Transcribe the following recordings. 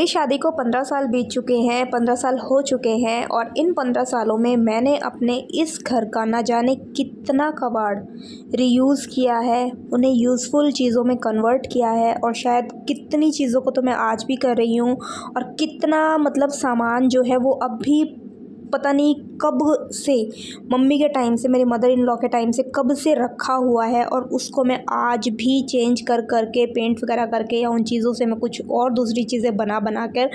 मेरी शादी को 15 साल बीत चुके हैं, 15 साल हो चुके हैं और इन 15 सालों में मैंने अपने इस घर का ना जाने कितना कबाड़ रीयूज़ किया है, उन्हें यूज़फुल चीज़ों में कन्वर्ट किया है और शायद कितनी चीज़ों को तो मैं आज भी कर रही हूँ और कितना मतलब सामान जो है वो अब भी पता नहीं कब से, मम्मी के टाइम से, मेरी मदर इन लॉ के टाइम से कब से रखा हुआ है और उसको मैं आज भी चेंज कर के पेंट वगैरह करके या उन चीज़ों से मैं कुछ और दूसरी चीज़ें बना कर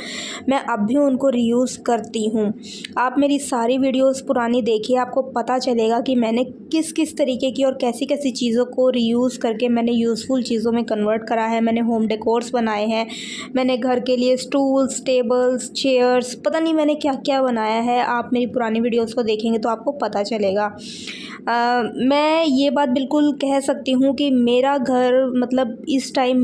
मैं अब भी उनको रीयूज़ करती हूँ। आप मेरी सारी वीडियोस पुरानी देखिए, आपको पता चलेगा कि मैंने किस किस तरीके की और कैसी कैसी चीज़ों को रीयूज़ करके मैंने यूज़फुल चीज़ों में कन्वर्ट करा है। मैंने होम डेकोर्स बनाए हैं, मैंने घर के लिए स्टूल्स, टेबल्स, चेयर्स, पता नहीं मैंने क्या क्या बनाया है। आप मेरी पुरानी वीडियोस को देखेंगे तो आपको पता चलेगा। मैं ये बात बिल्कुल कह सकती हूँ कि मेरा घर मतलब इस टाइम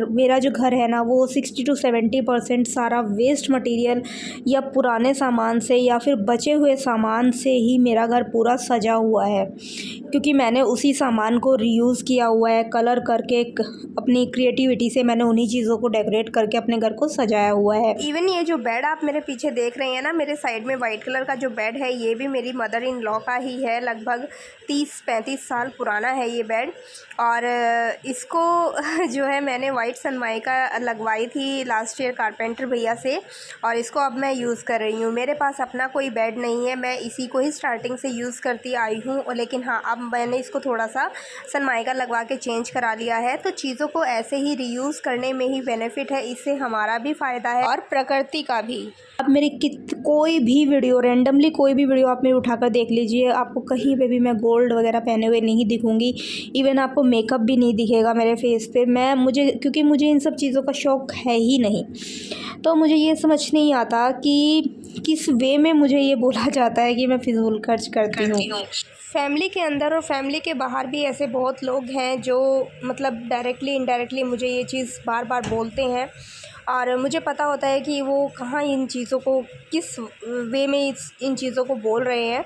मेरा जो घर है ना वो 60 to 70% सारा वेस्ट मटेरियल या पुराने सामान से या फिर बचे हुए सामान से ही मेरा घर पूरा सजा हुआ है, क्योंकि मैंने उसी सामान को रीयूज़ किया हुआ है। कलर करके अपनी क्रिएटिविटी से मैंने उन्हीं चीज़ों को डेकोरेट करके अपने घर को सजाया हुआ है। इवन ये जो बेड आप मेरे पीछे देख रहे हैं ना, मेरे साइड में वाइट कलर का जो बेड है, ये भी मेरी मदर इन लॉ का ही है। लगभग 30-35 साल पुराना है ये बेड और इसको जो है मैंने वाइट सनमाइका लगवाई थी लास्ट ईयर कारपेंटर भैया से और इसको अब मैं यूज़ कर रही हूँ। मेरे पास अपना कोई बेड नहीं है, मैं इसी को ही स्टार्टिंग से यूज़ करती आई हूँ, लेकिन हाँ अब मैंने इसको थोड़ा सा सनमाइका लगवा के चेंज करा लिया है। तो चीज़ों को ऐसे ही रीयूज़ करने में ही बेनिफिट है, इससे हमारा भी फ़ायदा है और प्रकृति का भी। आप मेरी कोई भी वीडियो, रेंडमली कोई भी वीडियो आप मेरी उठाकर देख लीजिए, आपको कहीं पे भी मैं गोल्ड वगैरह पहने हुए नहीं दिखूंगी। इवन आपको मेकअप भी नहीं दिखेगा मेरे फेस पे। क्योंकि मुझे इन सब चीज़ों का शौक़ है ही नहीं, तो मुझे ये समझ नहीं आता कि किस वे में मुझे ये बोला जाता है कि मैं फिजूल खर्च करती हूँ। फैमिली के अंदर और फैमिली के बाहर भी ऐसे बहुत लोग हैं जो मतलब डायरेक्टली इनडायरेक्टली मुझे ये चीज़ बार बार बोलते हैं और मुझे पता होता है कि वो कहाँ इन चीज़ों को किस वे में इन चीज़ों को बोल रहे हैं।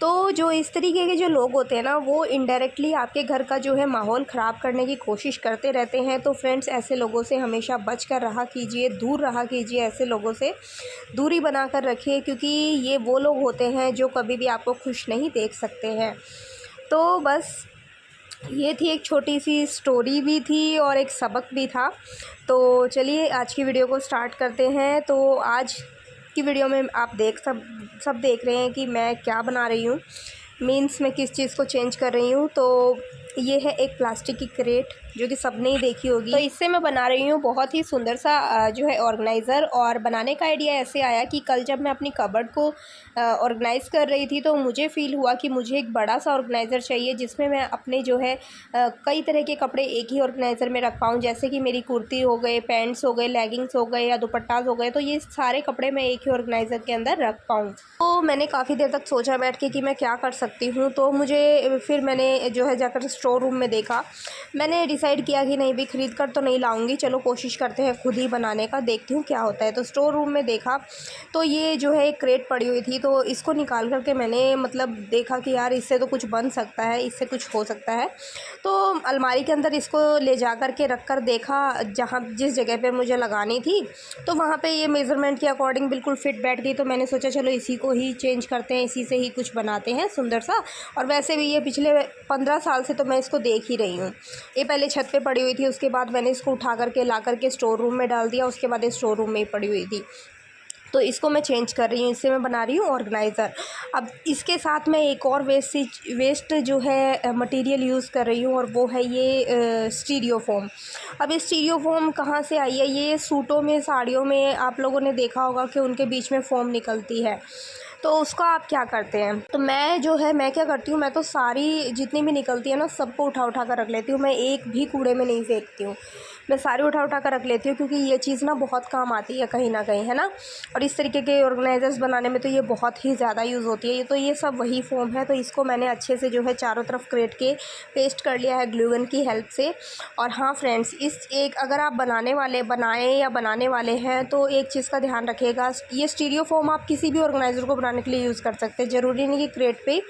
तो जो इस तरीके के जो लोग होते हैं ना, वो इनडायरेक्टली आपके घर का जो है माहौल ख़राब करने की कोशिश करते रहते हैं। तो फ्रेंड्स, ऐसे लोगों से हमेशा बच कर रहा कीजिए, दूर रहा कीजिए, ऐसे लोगों से दूरी बना कर रखिए, क्योंकि ये वो लोग होते हैं जो कभी भी आपको खुश नहीं देख सकते हैं। तो बस ये थी एक छोटी सी स्टोरी भी थी और एक सबक भी था। तो चलिए आज की वीडियो को स्टार्ट करते हैं। तो आज की वीडियो में आप सब देख रहे हैं कि मैं क्या बना रही हूँ, मीन्स मैं किस चीज़ को चेंज कर रही हूँ। तो ये है एक प्लास्टिक की क्रेट जो कि सबने ही देखी होगी। तो इससे मैं बना रही हूँ बहुत ही सुंदर सा जो है ऑर्गेनाइज़र। और बनाने का आइडिया ऐसे आया कि कल जब मैं अपनी कबर्ड को ऑर्गेनाइज़ कर रही थी तो मुझे फ़ील हुआ कि मुझे एक बड़ा सा ऑर्गेनाइज़र चाहिए जिसमें मैं अपने जो है कई तरह के कपड़े एक ही ऑर्गेनाइज़र में रख पाऊँ। जैसे कि मेरी कुर्ती हो गए, पैंट्स हो गए, लेगिंग्स हो गए या दुपट्टाज हो गए, तो ये सारे कपड़े मैं एक ही ऑर्गेनाइज़र के अंदर रख पाऊँ। तो मैंने काफ़ी देर तक सोचा बैठ के कि मैं क्या कर सकती हूँ। तो फिर मैंने जो है जाकर स्टोर रूम में देखा। मैंने डिसाइड किया कि नहीं भी ख़रीद कर तो नहीं लाऊंगी, चलो कोशिश करते हैं खुद ही बनाने का, देखती हूँ क्या होता है। तो स्टोर रूम में देखा तो ये जो है एक क्रेट पड़ी हुई थी, तो इसको निकाल करके मैंने मतलब देखा कि यार इससे तो कुछ बन सकता है, इससे कुछ हो सकता है। तो अलमारी के अंदर इसको ले जा कर के रख कर देखा, जिस जगह पे मुझे लगानी थी तो वहाँ पे ये मेज़रमेंट के अकॉर्डिंग बिल्कुल फिट बैठ गई। तो मैंने सोचा चलो इसी को ही चेंज करते हैं, इसी से ही कुछ बनाते हैं सुंदर सा। और वैसे भी ये पिछले 15 साल से तो मैं इसको देख ही रही हूँ। ये पहले छत पे पड़ी हुई थी, उसके बाद मैंने इसको उठा करके ला करके स्टोर रूम में डाल दिया, उसके बाद ये स्टोर रूम में ही पड़ी हुई थी। तो इसको मैं चेंज कर रही हूँ, इससे मैं बना रही हूँ ऑर्गेनाइज़र। अब इसके साथ मैं एक और वेस्ट जो है मटेरियल यूज़ कर रही हूँ और वो है ये स्टीरियो फोम। अब ये स्टीरियो फोम कहाँ से आई है? ये सूटों में, साड़ियों में आप लोगों ने देखा होगा कि उनके बीच में फोम निकलती है। तो उसका आप क्या करते हैं? तो मैं क्या करती हूँ, मैं तो सारी जितनी भी निकलती है ना सबको उठा कर रख लेती हूँ। मैं एक भी कूड़े में नहीं फेंकती हूँ, मैं सारी उठा कर रख लेती हूँ, क्योंकि ये चीज़ ना बहुत काम आती है कहीं ना कहीं, है ना। और इस तरीके के ऑर्गेनाइजर्स बनाने में तो ये बहुत ही ज़्यादा यूज़ होती है। तो ये सब वही फोम है। तो इसको मैंने अच्छे से जो है चारों तरफ क्रेट के पेस्ट कर लिया है ग्लू गन की हेल्प से। और हाँ फ्रेंड्स, अगर आप बनाने वाले हैं तो एक चीज़ का ध्यान रखिएगा, ये स्टीरियो फोम आप किसी भी ऑर्गेनाइज़र को बनाने के लिए यूज़ कर सकते हैं। ज़रूरी नहीं कि क्रेट पे,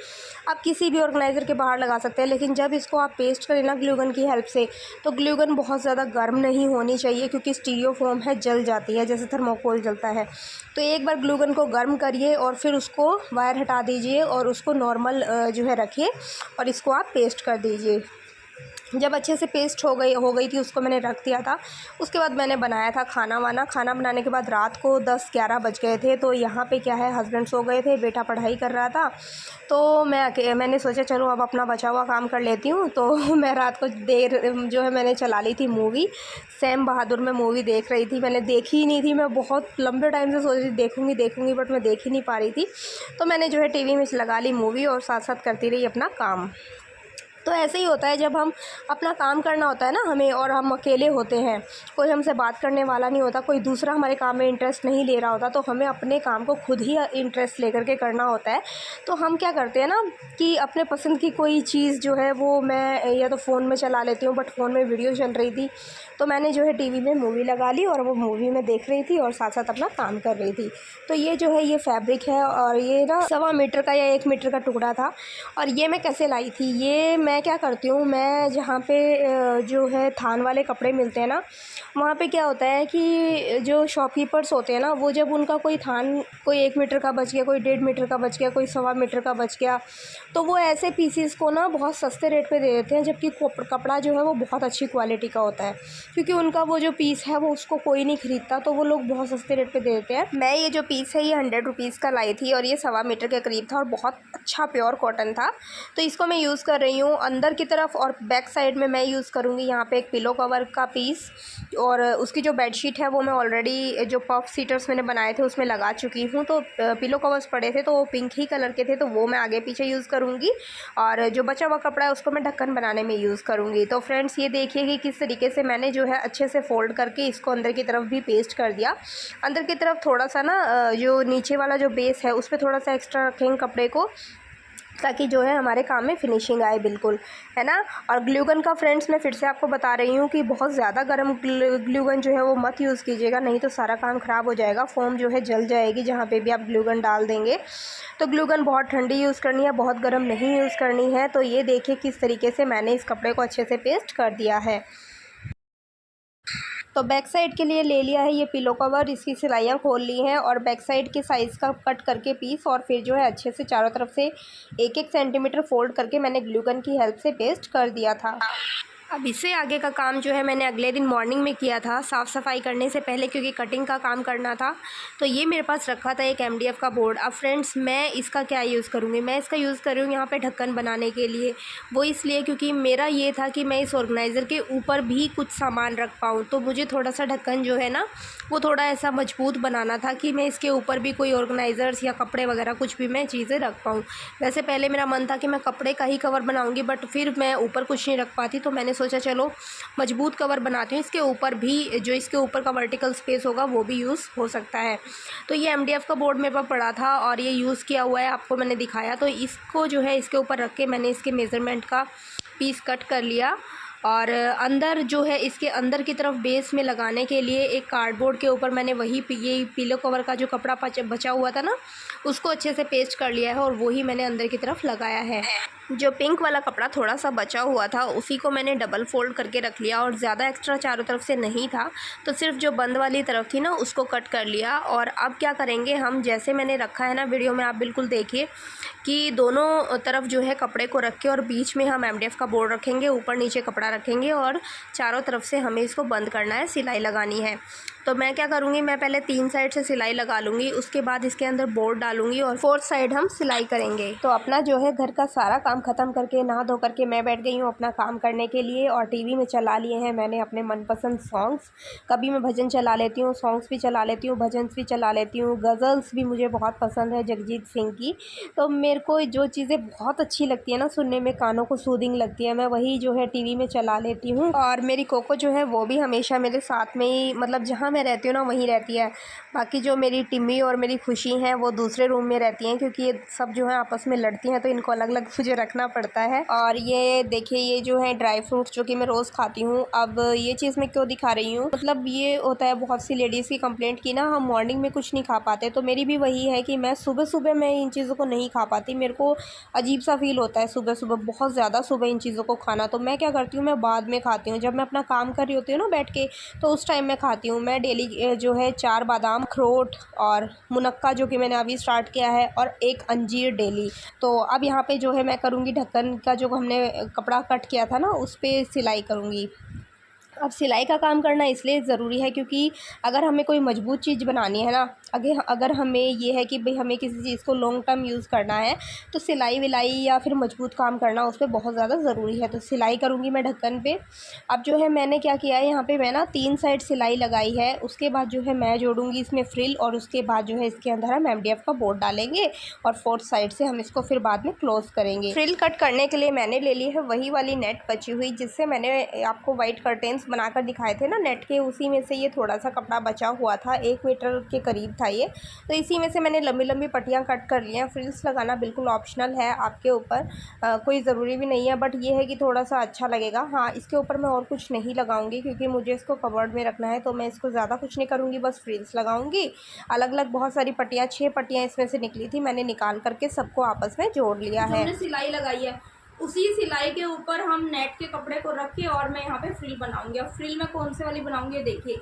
आप किसी भी ऑर्गेनाइज़र के बाहर लगा सकते हैं। लेकिन जब इसको आप पेस्ट करें ना ग्लू गन की हेल्प से, तो ग्लू गन बहुत ज़्यादा गर्म गर्म नहीं होनी चाहिए, क्योंकि स्टीरियोफोम है जल जाती है जैसे थर्मोकोल जलता है। तो एक बार ग्लू गन को गर्म करिए और फिर उसको वायर हटा दीजिए और उसको नॉर्मल जो है रखिए और इसको आप पेस्ट कर दीजिए। जब अच्छे से पेस्ट हो गई थी उसको मैंने रख दिया था। उसके बाद मैंने बनाया था खाना बनाने के बाद रात को 10-11 बज गए थे। तो यहाँ पे क्या है, हस्बैंड सो गए थे, बेटा पढ़ाई कर रहा था, तो मैंने सोचा चलो अब अपना बचा हुआ काम कर लेती हूँ। तो मैं रात को देर जो है मैंने चला ली थी मूवी, सैम बहादुर में मूवी देख रही थी। मैंने देखी ही नहीं थी, मैं बहुत लंबे टाइम से सोच रही देखूँगी बट मैं देख ही नहीं पा रही थी। तो मैंने जो है टीवी में लगा ली मूवी और साथ साथ करती रही अपना काम। तो ऐसे ही होता है जब हम अपना काम करना होता है ना हमें, और हम अकेले होते हैं, कोई हमसे बात करने वाला नहीं होता, कोई दूसरा हमारे काम में इंटरेस्ट नहीं ले रहा होता, तो हमें अपने काम को खुद ही इंटरेस्ट लेकर के करना होता है। तो हम क्या करते हैं ना कि अपने पसंद की कोई चीज़ जो है वो मैं या तो फ़ोन में चला लेती हूँ, बट फ़ोन में वीडियो चल रही थी तो मैंने जो है टीवी में मूवी लगा ली और वो मूवी में देख रही थी और साथ साथ अपना काम कर रही थी। तो ये जो है ये फैब्रिक है और ये ना 1.25 मीटर का या 1 मीटर का टुकड़ा था। और ये मैं कैसे लाई थी, ये मैं क्या करती हूँ, मैं जहाँ पे जो है थान वाले कपड़े मिलते हैं ना, वहाँ पे क्या होता है कि जो शॉपकीपर्स होते हैं ना, वो जब उनका कोई थान कोई 1 मीटर का बच गया, कोई 1.5 मीटर का बच गया, कोई 1.25 मीटर का बच गया, तो वो ऐसे पीसीस को ना बहुत सस्ते रेट पे दे देते हैं, जबकि कपड़ा जो है वो बहुत अच्छी क्वालिटी का होता है, क्योंकि उनका वो जो पीस है वो उसको कोई नहीं खरीदता, तो वो लोग बहुत सस्ते रेट पे दे देते हैं। मैं ये जो पीस है ये 100 रुपीज़ का लाई थी और ये 1.25 मीटर के करीब था और बहुत अच्छा प्योर कॉटन था। तो इसको मैं यूज़ कर रही हूँ अंदर की तरफ और बैक साइड में मैं यूज़ करूँगी यहाँ पे एक पिलो कवर का पीस, और उसकी जो बेडशीट है वो मैं ऑलरेडी जो पफ सीटर्स मैंने बनाए थे उसमें लगा चुकी हूँ। तो पिलो कवर्स पड़े थे तो वो पिंक ही कलर के थे, तो वो मैं आगे पीछे यूज़ करूँगी, और जो बचा हुआ कपड़ा है उसको मैं ढक्कन बनाने में यूज़ करूँगी। तो फ्रेंड्स ये देखिए कि किस तरीके से मैंने जो है अच्छे से फोल्ड करके इसको अंदर की तरफ भी पेस्ट कर दिया। अंदर की तरफ थोड़ा सा ना जो नीचे वाला जो बेस है उस पर थोड़ा सा एक्स्ट्रा रखेंगे कपड़े को, ताकि जो है हमारे काम में फिनिशिंग आए, बिल्कुल, है ना। और ग्लू गन का फ्रेंड्स मैं फिर से आपको बता रही हूँ कि बहुत ज़्यादा गर्म ग्लू गन जो है वो मत यूज़ कीजिएगा, नहीं तो सारा काम ख़राब हो जाएगा, फोम जो है जल जाएगी जहाँ पे भी आप ग्लू गन डाल देंगे। तो ग्लू गन बहुत ठंडी यूज़ करनी है, बहुत गर्म नहीं यूज़ करनी है। तो ये देखिए किस तरीके से मैंने इस कपड़े को अच्छे से पेस्ट कर दिया है। तो बैक साइड के लिए ले लिया है ये पिलो कवर, इसकी सिलाइयाँ खोल ली हैं और बैक साइड के साइज़ का कट करके पीस, और फिर जो है अच्छे से चारों तरफ से 1-1 सेंटीमीटर फोल्ड करके मैंने ग्लू गन की हेल्प से पेस्ट कर दिया था। अब इससे आगे का काम जो है मैंने अगले दिन मॉर्निंग में किया था, साफ़ सफाई करने से पहले, क्योंकि कटिंग का काम करना था। तो ये मेरे पास रखा था एक MDF का बोर्ड। अब फ्रेंड्स मैं इसका क्या यूज़ करूँगी, मैं इसका यूज़ कर रही हूँ यहाँ पे ढक्कन बनाने के लिए। वो इसलिए क्योंकि मेरा ये था कि मैं इस ऑर्गेनाइज़र के ऊपर भी कुछ सामान रख पाऊँ, तो मुझे थोड़ा सा ढक्कन जो है ना वो थोड़ा ऐसा मजबूत बनाना था कि मैं इसके ऊपर भी कोई ऑर्गेनाइज़र्स या कपड़े वगैरह कुछ भी मैं चीज़ें रख पाऊँ। वैसे पहले मेरा मन था कि मैं कपड़े का ही कवर बनाऊँगी, बट फिर मैं ऊपर कुछ नहीं रख पाती, तो मैंने सोचा चलो मजबूत कवर बनाती हूँ, इसके ऊपर भी जो इसके ऊपर का वर्टिकल स्पेस होगा वो भी यूज़ हो सकता है। तो ये MDF का बोर्ड मेरे पास पड़ा था और ये यूज़ किया हुआ है, आपको मैंने दिखाया। तो इसको जो है इसके ऊपर रख के मैंने इसके मेज़रमेंट का पीस कट कर लिया, और अंदर जो है इसके अंदर की तरफ बेस में लगाने के लिए एक कार्डबोर्ड के ऊपर मैंने ये पिलो कवर का जो कपड़ा बचा हुआ था ना उसको अच्छे से पेस्ट कर लिया है और वही मैंने अंदर की तरफ लगाया है। जो पिंक वाला कपड़ा थोड़ा सा बचा हुआ था उसी को मैंने डबल फोल्ड करके रख लिया, और ज़्यादा एक्स्ट्रा चारों तरफ से नहीं था, तो सिर्फ जो बंद वाली तरफ थी ना उसको कट कर लिया। और अब क्या करेंगे हम, जैसे मैंने रखा है ना वीडियो में, आप बिल्कुल देखिए कि दोनों तरफ जो है कपड़े को रख के और बीच में हम MDF का बोर्ड रखेंगे, ऊपर नीचे कपड़ा रखेंगे और चारों तरफ से हमें इसको बंद करना है, सिलाई लगानी है। तो मैं क्या करूँगी, मैं पहले 3 साइड से सिलाई लगा लूँगी, उसके बाद इसके अंदर बोर्ड डालूँगी और 4th साइड हम सिलाई करेंगे। तो अपना जो है घर का सारा काम ख़त्म करके नहा धो करके मैं बैठ गई हूँ अपना काम करने के लिए, और टीवी में चला लिए हैं मैंने अपने मनपसंद सॉन्ग्स। कभी मैं भजन चला लेती हूँ, सॉन्ग्स भी चला लेती हूँ, भजन्स भी चला लेती हूँ, गज़ल्स भी मुझे बहुत पसंद है जगजीत सिंह की। तो मेरे को जो चीज़ें बहुत अच्छी लगती है ना सुनने में, कानों को सूदिंग लगती है, मैं वही जो है टीवी में चला लेती हूँ। और मेरी कोको जो है वो भी हमेशा मेरे साथ में ही, मतलब जहाँ मैं रहती हूँ ना वहीं रहती है। बाकी जो मेरी टिम्मी और मेरी खुशी हैं वो दूसरे रूम में रहती हैं, क्योंकि ये सब जो है आपस में लड़ती हैं, तो इनको अलग अलग मुझे रखना पड़ता है। और ये देखिए, ये जो है ड्राई फ्रूट्स जो कि मैं रोज़ खाती हूँ। अब ये चीज़ मैं क्यों दिखा रही हूँ, मतलब ये होता है बहुत सी लेडीज़ की कंप्लेंट की ना हम मॉर्निंग में कुछ नहीं खा पाते, तो मेरी भी वही है कि मैं सुबह सुबह मैं इन चीज़ों को नहीं खा पाती। मेरे को अजीब सा फील होता है सुबह सुबह, बहुत ज़्यादा सुबह इन चीज़ों को खाना। तो मैं क्या करती हूँ, मैं बाद में खाती हूँ, जब मैं अपना काम कर रही होती हूँ ना बैठ के, तो उस टाइम मैं खाती हूँ। मैं डेली जो है 4 बादाम, अखरोट और मुनक्का जो कि मैंने अभी स्टार्ट किया है, और 1 अंजीर डेली। तो अब यहाँ पे जो है मैं करूँगी ढक्कन का, जो हमने कपड़ा कट किया था ना उस पे सिलाई करूँगी। अब सिलाई का काम करना इसलिए ज़रूरी है क्योंकि अगर हमें कोई मजबूत चीज़ बनानी है ना, अगर हमें ये है कि भाई हमें किसी चीज़ को लॉन्ग टर्म यूज़ करना है, तो सिलाई विलाई या फिर मजबूत काम करना उस पर बहुत ज़्यादा ज़रूरी है। तो सिलाई करूँगी मैं ढक्कन पे। अब जो है मैंने क्या किया है, यहाँ पे मैं ना 3 साइड सिलाई लगाई है। उसके बाद जो है मैं जोड़ूँगी इसमें फ्रिल, और उसके बाद जो है इसके अंदर हम MDF का बोर्ड डालेंगे, और 4th साइड से हम इसको फिर बाद में क्लोज़ करेंगे। फ्रिल कट करने के लिए मैंने ले ली है वही वाली नेट बची हुई, जिससे मैंने आपको वाइट कर्टेंस बनाकर दिखाए थे ना नेट के, उसी में से ये थोड़ा सा कपड़ा बचा हुआ था, 1 मीटर के करीब था ये। तो इसी में से मैंने लंबी लंबी पट्टियाँ कट कर ली हैं। फ्रिल्स लगाना बिल्कुल ऑप्शनल है आपके ऊपर, कोई ज़रूरी भी नहीं है, बट ये है कि थोड़ा सा अच्छा लगेगा। हाँ, इसके ऊपर मैं और कुछ नहीं लगाऊंगी क्योंकि मुझे इसको कवर्ड में रखना है, तो मैं इसको ज़्यादा कुछ नहीं करूँगी, बस फ्रिल्स लगाऊंगी। अलग अलग बहुत सारी पट्टियाँ, 6 पट्टियाँ इसमें से निकली थी, मैंने निकाल करके सबको आपस में जोड़ लिया है। हमने सिलाई लगाई है, उसी सिलाई के ऊपर हम नेट के कपड़े को रख के और मैं यहाँ पे फ्रिल बनाऊंगी। और फ्रिल में कौन से वाली बनाऊंगी देखिए।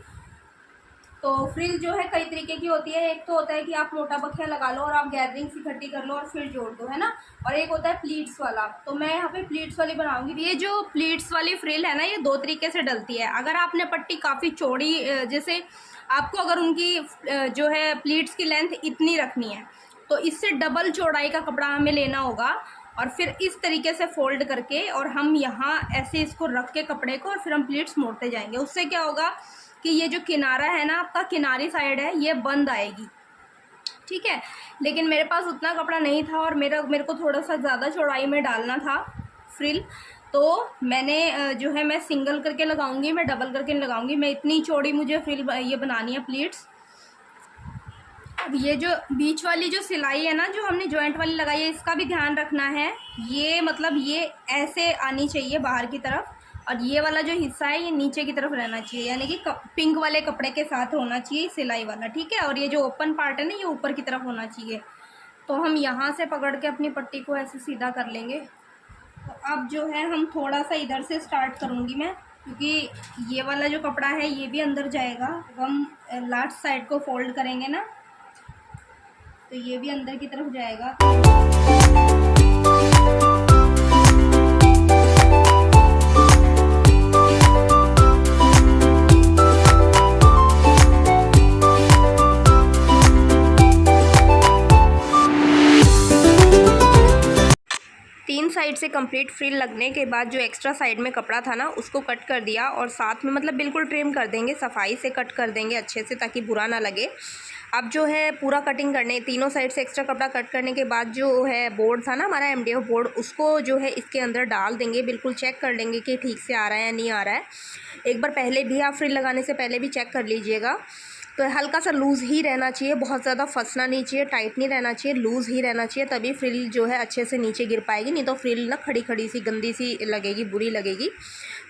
तो फ्रिल जो है कई तरीके की होती है। एक तो होता है कि आप मोटा बखिया लगा लो और आप गैदरिंग इकट्ठी कर लो और फिर जोड़ दो, है ना। और एक होता है प्लीट्स वाला, तो मैं यहाँ पे प्लीट्स वाली बनाऊंगी। ये जो प्लीट्स वाली फ्रिल है ना, ये 2 तरीके से डलती है। अगर आपने पट्टी काफ़ी चौड़ी, जैसे आपको अगर उनकी जो है प्लीट्स की लेंथ इतनी रखनी है, तो इससे डबल चौड़ाई का कपड़ा हमें लेना होगा, और फिर इस तरीके से फोल्ड करके और हम यहाँ ऐसे इसको रख के कपड़े को, और फिर हम प्लीट्स मोड़ते जाएंगे। उससे क्या होगा कि ये जो किनारा है ना आपका, किनारी साइड है, ये बंद आएगी, ठीक है। लेकिन मेरे पास उतना कपड़ा नहीं था और मेरे को थोड़ा सा ज़्यादा चौड़ाई में डालना था फ्रिल, तो मैंने जो है मैं सिंगल करके लगाऊंगी, मैं डबल करके नहीं लगाऊंगी। मैं इतनी चौड़ी मुझे फ्रिल ये बनानी है प्लीट्स। अब ये जो बीच वाली जो सिलाई है ना, जो हमने जॉइंट वाली लगाई है, इसका भी ध्यान रखना है। ये मतलब ये ऐसे आनी चाहिए बाहर की तरफ, और ये वाला जो हिस्सा है ये नीचे की तरफ रहना चाहिए, यानी कि पिंक वाले कपड़े के साथ होना चाहिए सिलाई वाला, ठीक है। और ये जो ओपन पार्ट है ना, ये ऊपर की तरफ होना चाहिए। तो हम यहाँ से पकड़ के अपनी पट्टी को ऐसे सीधा कर लेंगे। तो अब जो है हम थोड़ा सा इधर से स्टार्ट करूँगी मैं, क्योंकि ये वाला जो कपड़ा है ये भी अंदर जाएगा। हम लास्ट साइड को फोल्ड करेंगे ना, तो ये भी अंदर की तरफ जाएगा। 3 साइड से कंप्लीट फ्रिल लगने के बाद जो एक्स्ट्रा साइड में कपड़ा था ना, उसको कट कर दिया, और साथ में मतलब बिल्कुल ट्रिम कर देंगे, सफाई से कट कर देंगे अच्छे से, ताकि बुरा ना लगे। अब जो है पूरा कटिंग करने, तीनों साइड से एक्स्ट्रा कपड़ा कट करने के बाद जो है बोर्ड था ना हमारा MDF बोर्ड, उसको जो है इसके अंदर डाल देंगे। बिल्कुल चेक कर लेंगे कि ठीक से आ रहा है या नहीं आ रहा है। एक बार पहले भी, आप फ्रिल लगाने से पहले भी चेक कर लीजिएगा। तो हल्का सा लूज़ ही रहना चाहिए, बहुत ज़्यादा फंसना नहीं चाहिए, टाइट नहीं रहना चाहिए, लूज़ ही रहना चाहिए, तभी फ्रिल जो है अच्छे से नीचे गिर पाएगी। नहीं तो फ्रिल ना खड़ी खड़ी सी गंदी सी लगेगी, बुरी लगेगी।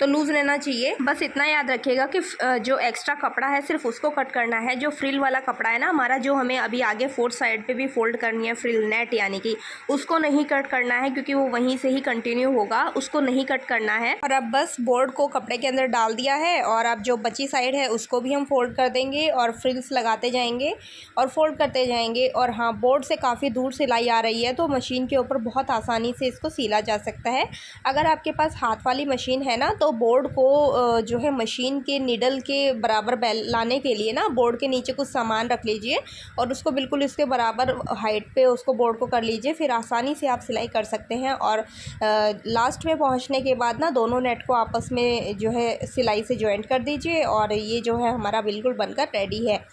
तो लूज़ रहना चाहिए। बस इतना याद रखिएगा कि जो एक्स्ट्रा कपड़ा है सिर्फ उसको कट करना है। जो फ्रिल वाला कपड़ा है ना हमारा, जो हमें अभी आगे 4th साइड पे भी फोल्ड करनी है फ्रिल नेट, यानी कि उसको नहीं कट करना है, क्योंकि वो वहीं से ही कंटिन्यू होगा, उसको नहीं कट करना है। और अब बस बोर्ड को कपड़े के अंदर डाल दिया है, और अब जो बची साइड है उसको भी हम फोल्ड कर देंगे, और फ्रिल्स लगाते जाएंगे और फोल्ड करते जाएंगे। और हाँ, बोर्ड से काफ़ी दूर सिलाई आ रही है, तो मशीन के ऊपर बहुत आसानी से इसको सिला जा सकता है। अगर आपके पास हाथ वाली मशीन है ना, तो बोर्ड को जो है मशीन के निडल के बराबर लाने के लिए ना, बोर्ड के नीचे कुछ सामान रख लीजिए और उसको बिल्कुल इसके बराबर हाइट पे उसको बोर्ड को कर लीजिए, फिर आसानी से आप सिलाई कर सकते हैं। और लास्ट में पहुंचने के बाद ना, दोनों नेट को आपस में जो है सिलाई से जॉइंट कर दीजिए, और ये जो है हमारा बिल्कुल बनकर रेडी है।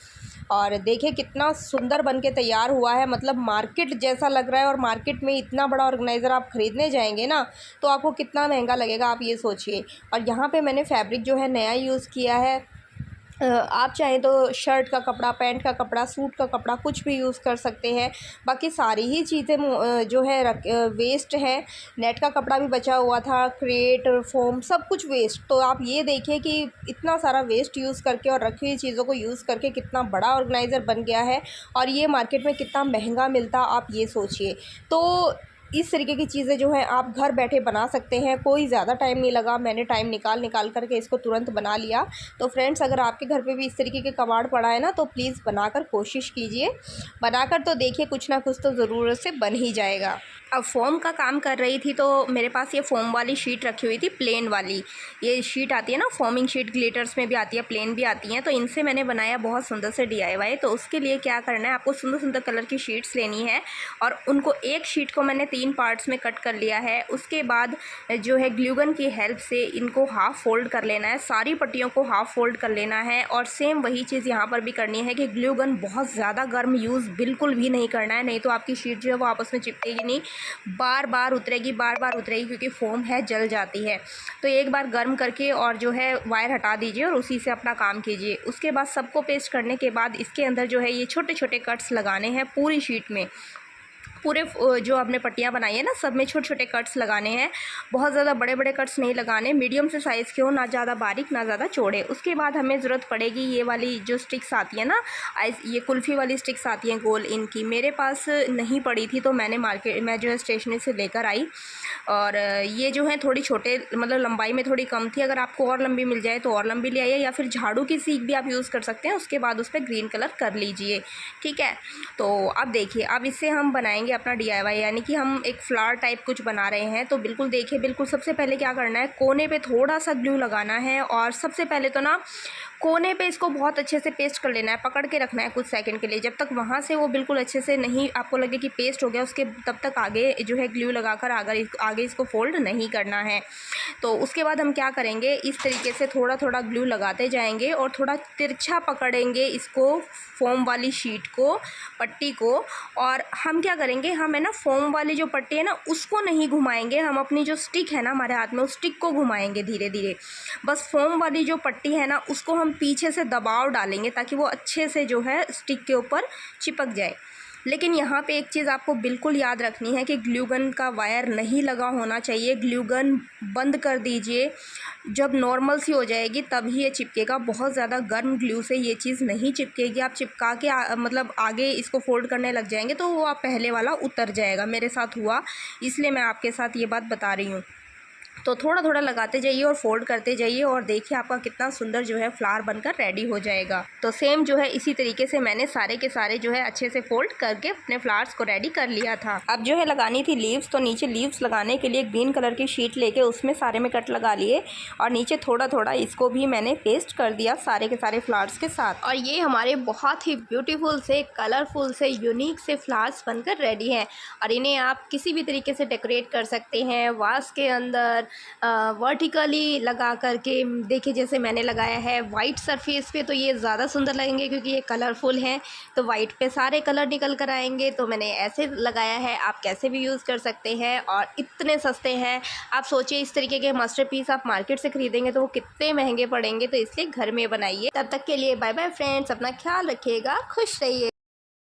और देखिए कितना सुंदर बन के तैयार हुआ है, मतलब मार्केट जैसा लग रहा है। और मार्केट में इतना बड़ा ऑर्गेनाइज़र आप ख़रीदने जाएंगे ना, तो आपको कितना महंगा लगेगा, आप ये सोचिए। और यहाँ पे मैंने फैब्रिक जो है नया यूज़ किया है, आप चाहें तो शर्ट का कपड़ा, पैंट का कपड़ा, सूट का कपड़ा कुछ भी यूज़ कर सकते हैं। बाकी सारी ही चीज़ें जो है वेस्ट है। नेट का कपड़ा भी बचा हुआ था, क्रेट, फ़ोम सब कुछ वेस्ट। तो आप ये देखिए कि इतना सारा वेस्ट यूज़ करके और रखी हुई चीज़ों को यूज़ करके कितना बड़ा ऑर्गेनाइज़र बन गया है और ये मार्केट में कितना महंगा मिलता, आप ये सोचिए। तो इस तरीके की चीज़ें जो हैं आप घर बैठे बना सकते हैं, कोई ज़्यादा टाइम नहीं लगा, मैंने टाइम निकाल कर के इसको तुरंत बना लिया। तो फ्रेंड्स, अगर आपके घर पे भी इस तरीके के कबाड़ पड़ा है ना, तो प्लीज़ बनाकर कोशिश कीजिए। बनाकर तो देखिए, कुछ ना कुछ तो ज़रूर से बन ही जाएगा। अब फ़ोम का काम कर रही थी तो मेरे पास ये फ़ोम वाली शीट रखी हुई थी, प्लेन वाली। ये शीट आती है ना, फ़ोमिंग शीट ग्लिटर्स में भी आती है, प्लेन भी आती हैं। तो इनसे मैंने बनाया बहुत सुंदर से DIY। तो उसके लिए क्या करना है, आपको सुंदर सुंदर कलर की शीट्स लेनी है और उनको एक शीट को मैंने 3 पार्ट्स में कट कर लिया है। उसके बाद जो है ग्लू गन की हेल्प से इनको हाफ़ फ़ोल्ड कर लेना है, सारी पट्टियों को हाफ़ फ़ोल्ड कर लेना है। और सेम वही चीज़ यहाँ पर भी करनी है कि ग्लू गन बहुत ज़्यादा गर्म यूज़ बिल्कुल भी नहीं करना है, नहीं तो आपकी शीट जो है वो आपस में चिपकेगी नहीं, बार बार उतरेगी क्योंकि फ़ोम है जल जाती है। तो एक बार गर्म करके और जो है वायर हटा दीजिए और उसी से अपना काम कीजिए। उसके बाद सबको पेस्ट करने के बाद इसके अंदर जो है ये छोटे छोटे कट्स लगाने हैं पूरी शीट में। पूरे जो आपने पट्टियाँ बनाई है ना, सब में छोटे छोटे कट्स लगाने हैं। बहुत ज़्यादा बड़े बड़े कट्स नहीं लगाने, मीडियम से साइज़ के हो, ना ज़्यादा बारीक ना ज़्यादा चौड़े। उसके बाद हमें ज़रूरत पड़ेगी ये वाली जो स्टिक्स आती है ना, ये कुल्फ़ी वाली स्टिक्स आती हैं गोल, इनकी मेरे पास नहीं पड़ी थी तो मैं जो है स्टेशनरी से लेकर आई। और ये जो है थोड़ी छोटे मतलब लंबाई में थोड़ी कम थी, अगर आपको और लंबी मिल जाए तो और लंबी ले आइए, या फिर झाड़ू की सीख भी आप यूज़ कर सकते हैं। उसके बाद उस पर ग्रीन कलर कर लीजिए, ठीक है। तो अब देखिए, अब इससे हम बनाएंगे अपना DIY, यानी कि हम एक फ्लावर टाइप कुछ बना रहे हैं। तो बिल्कुल देखिए, बिल्कुल सबसे पहले क्या करना है, कोने पे थोड़ा सा ग्लू लगाना है और सबसे पहले तो ना कोने पे इसको बहुत अच्छे से पेस्ट कर लेना है, पकड़ के रखना है कुछ सेकंड के लिए, जब तक वहाँ से वो बिल्कुल अच्छे से नहीं आपको लगे कि पेस्ट हो गया, उसके तब तक आगे जो है ग्लू लगाकर आगे इसको फोल्ड नहीं करना है। तो उसके बाद हम क्या करेंगे, इस तरीके से थोड़ा थोड़ा ग्लू लगाते जाएंगे और थोड़ा तिरछा पकड़ेंगे इसको, फ़ोम वाली शीट को, पट्टी को। और हम क्या करेंगे, हम है ना फ़ोम वाली जो पट्टी है ना उसको नहीं घुमाएंगे, हम अपनी जो स्टिक है ना हमारे हाथ में, उस स्टिक को घुमाएंगे धीरे धीरे। बस फ़ोम वाली जो पट्टी है ना उसको हम पीछे से दबाव डालेंगे ताकि वो अच्छे से जो है स्टिक के ऊपर चिपक जाए। लेकिन यहाँ पे एक चीज़ आपको बिल्कुल याद रखनी है कि ग्लू गन का वायर नहीं लगा होना चाहिए। ग्लू गन बंद कर दीजिए, जब नॉर्मल सी हो जाएगी तभी ये चिपकेगा। बहुत ज़्यादा गर्म ग्लू से ये चीज़ नहीं चिपकेगी। आप चिपका के मतलब आगे इसको फोल्ड करने लग जाएंगे तो वो आप पहले वाला उतर जाएगा। मेरे साथ हुआ, इसलिए मैं आपके साथ ये बात बता रही हूँ। तो थोड़ा थोड़ा लगाते जाइए और फोल्ड करते जाइए और देखिए आपका कितना सुंदर जो है फ्लावर बनकर रेडी हो जाएगा। तो सेम जो है इसी तरीके से मैंने सारे के सारे जो है अच्छे से फोल्ड करके अपने फ्लावर्स को रेडी कर लिया था। अब जो है लगानी थी लीव्स, तो नीचे लीव्स लगाने के लिए ग्रीन कलर की शीट लेके उसमें सारे में कट लगा लिए और नीचे थोड़ा थोड़ा इसको भी मैंने पेस्ट कर दिया सारे के सारे फ्लावर्स के साथ। और ये हमारे बहुत ही ब्यूटीफुल से, कलरफुल से, यूनिक से फ्लावर्स बनकर रेडी हैं। और इन्हें आप किसी भी तरीके से डेकोरेट कर सकते हैं, वास के अंदर वर्टिकली लगा करके। देखिए जैसे मैंने लगाया है वाइट सरफेस पे, तो ये ज़्यादा सुंदर लगेंगे क्योंकि ये कलरफुल हैं, तो वाइट पे सारे कलर निकल कर आएंगे। तो मैंने ऐसे लगाया है, आप कैसे भी यूज़ कर सकते हैं और इतने सस्ते हैं। आप सोचिए इस तरीके के मास्टरपीस आप मार्केट से खरीदेंगे तो वो कितने महंगे पड़ेंगे, तो इसलिए घर में बनाइए। तब तक के लिए बाय बाय फ्रेंड्स, अपना ख्याल रखिएगा, खुश रहिए।